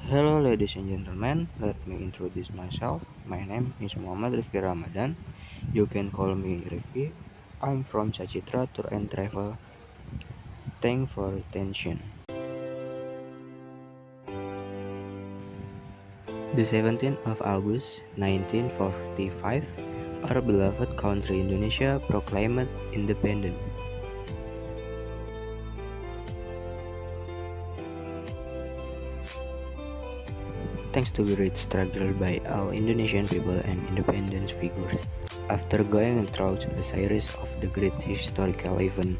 Hello ladies and gentlemen, let me introduce myself. My name is Muhammad Rifki Ramadan. You can call me Rifki. I'm from Sacitra Tour and Travel. Thanks for attention. The 17th of August 1945, our beloved country Indonesia proclaimed independence. Thanks to great struggle by all Indonesian people and independence figures. After going through a series of the great historical events,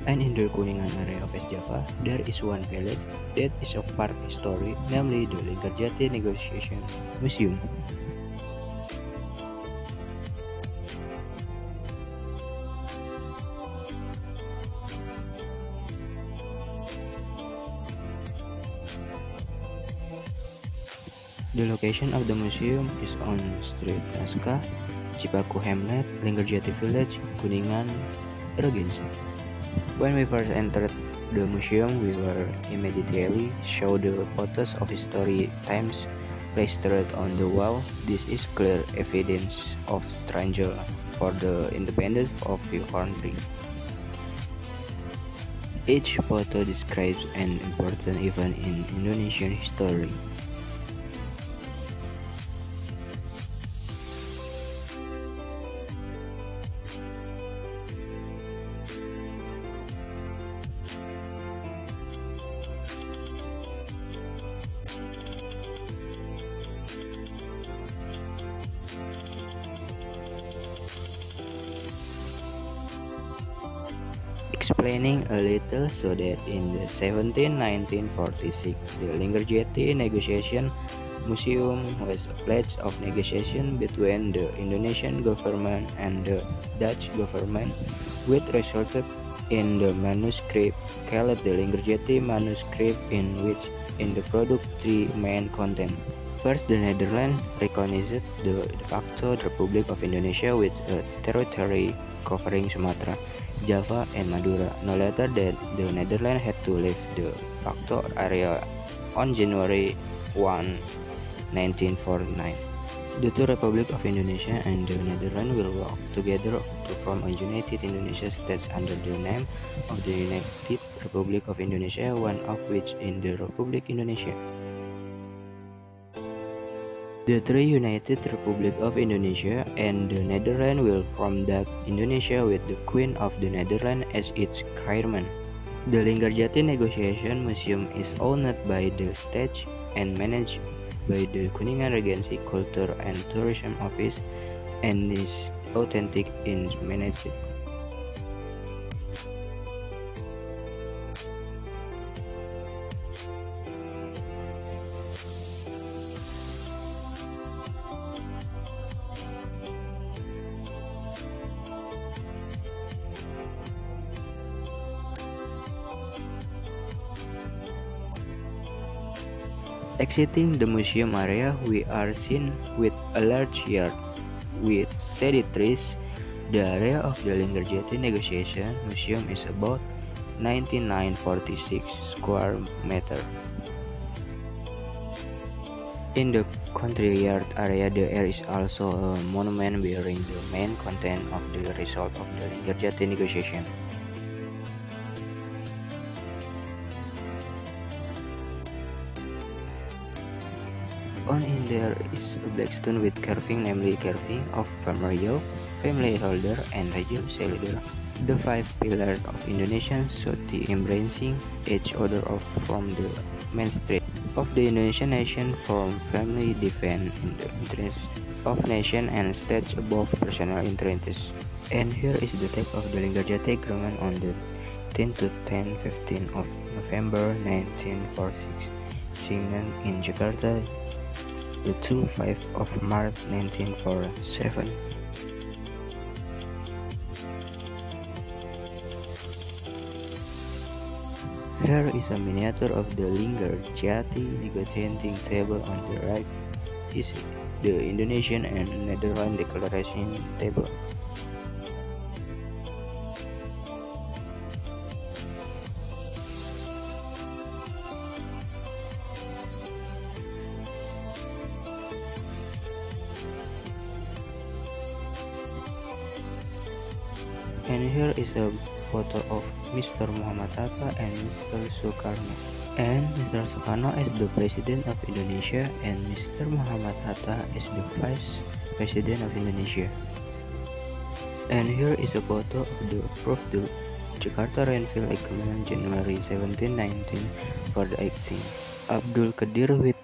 and in the Kuningan area of West Java, there is one village that is of part history, namely the Linggarjati Negotiation Museum. The location of the museum is on Street Naskah, Cipaku Hamlet, Linggarjati Village, Kuningan, Regency. When we first entered the museum, we were immediately shown the photos of history times plastered on the wall. This is clear evidence of struggle for the independence of your country. Each photo describes an important event in Indonesian history. Explaining a little so that in the 1946, the Linggarjati Negotiation Museum was a pledge of negotiation between the Indonesian government and the Dutch government, which resulted in the manuscript called the Linggarjati manuscript, in which in the product three main content. First, the Netherlands recognized the de facto Republic of Indonesia with a territory covering Sumatra, Java, and Madura. No later than the Netherlands had to leave the facto area on January 1, 1949. The two Republic of Indonesia and the Netherlands will work together to form a united Indonesia state under the name of the United Republic of Indonesia, one of which in the Republic Indonesia. The three United Republic of Indonesia and the Netherlands will form that Indonesia with the Queen of the Netherlands as its chairman. The Linggarjati Negotiation Museum is owned by the state and managed by the Kuningan Regency Culture and Tourism Office and is authentic in managed. Exiting the museum area, we are seen with a large yard with shady trees. The area of the Linggarjati Negotiation Museum is about 9946 square meter. In the country yard area, there is also a monument bearing the main content of the result of the Linggarjati negotiation. On in there is a black stone with carving, namely carving of Famariel, family holder, and Rajil Selidera. The five pillars of Indonesian society embracing each other from the main street of the Indonesian nation, from family defense in the interest of nation and states above personal interests. And here is the text of the Linggarjati agreement on the 10 to 10-15 of November 1946, signed in Jakarta the 2-5 of March 1947. Here is a miniature of the Linggarjati negotiating table. On the right is the Indonesian and Netherlands declaration table. And here is a photo of Mr. Muhammad Hatta and Mr. Sukarno. And Mr. Sukarno is the President of Indonesia and Mr. Muhammad Hatta is the Vice President of Indonesia. And here is a photo of the approved the Jakarta Rainfield Agreement January 17, 1918. Abdul Qadir with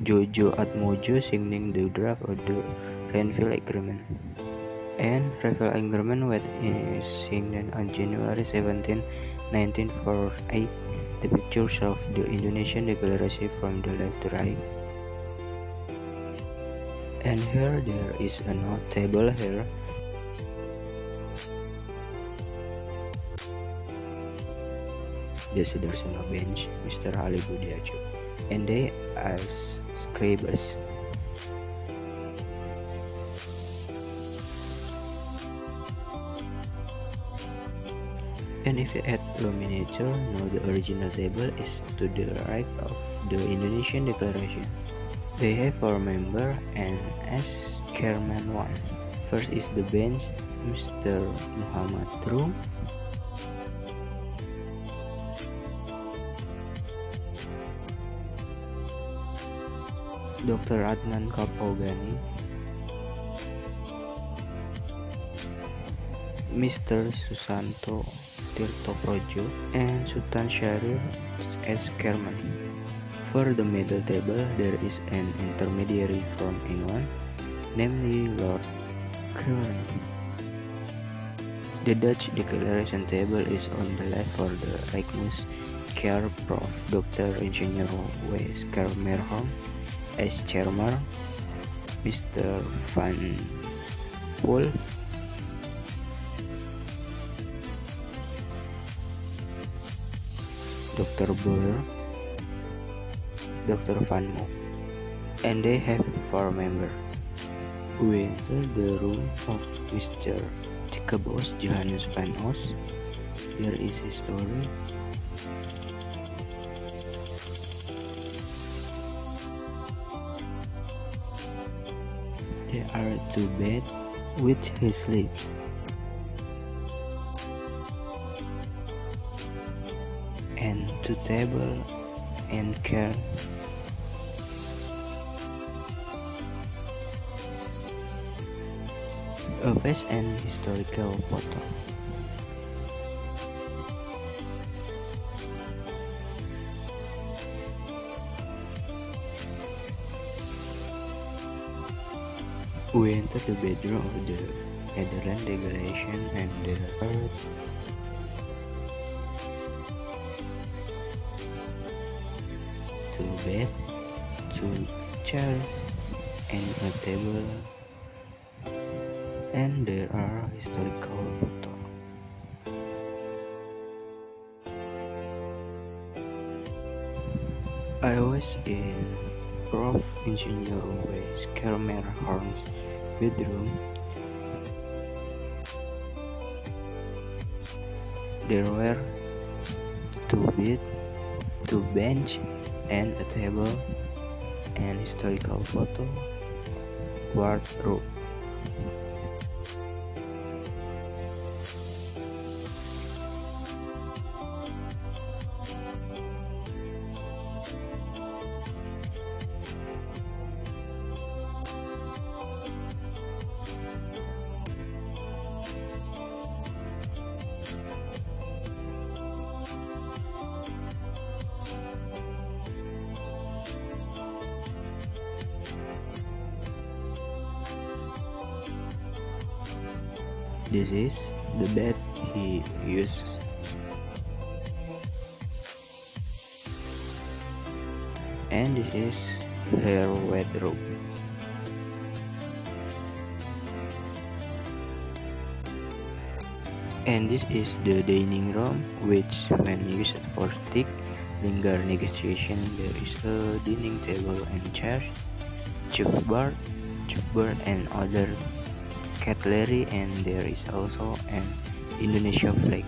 Jojo Atmojo signing the draft of the Rainfield Agreement. And Rainfield Agreement was signed on January 17, 1948. The pictures of the Indonesian Declaration from the left to right. And here there is a note table here. The Sudarsono bench, Mr. Ali Budiajo, and they as scribers. And if you add a miniature, now the original table is to the right of the Indonesian Declaration. They have 4 members and as chairman 1. First is the bench, Mr. Muhammad Rum, Dr. Adnan Kapogani, Mr. Susanto Tirto Projo, and Sultan Syahrir as chairman. For the middle table, there is an intermediary from England, namely Lord Kelvin. The Dutch declaration table is on the left for the Rijksmuseum Care Prof. Dr. Ingenieur W. Schermerhorn as chairman, Mr. Van Poel, Dr. Boer, Dr. Van Mook, and they have 4 members. We enter the room of Mr. Jacobus Johannes van Os. There is his story. There are 2 beds with his sleeps. And 2 tables and chair. A vast and historical photo. We enter the bedroom of the Netherlands delegation and the earth. Two bed, 2 chairs, and a table, and there are historical photos. I was in Prof. Ingenieur W. Schermerhorn's bedroom. There were 2 beds, 2 bench, and a table, and historical photo, wardrobe. This is the bed he uses. And this is her wardrobe. And this is the dining room, which, when used for thick, linger negotiation, there is a dining table and chairs, chalkboard, and other cutlery, and there is also an Indonesia flag.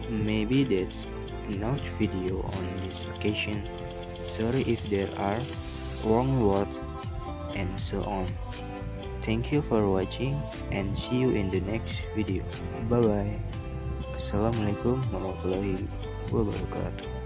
Maybe that's enough video on this occasion. Sorry if there are wrong words and so on. Thank you for watching and see you in the next video. Bye bye. Assalamualaikum warahmatullahi wabarakatuh.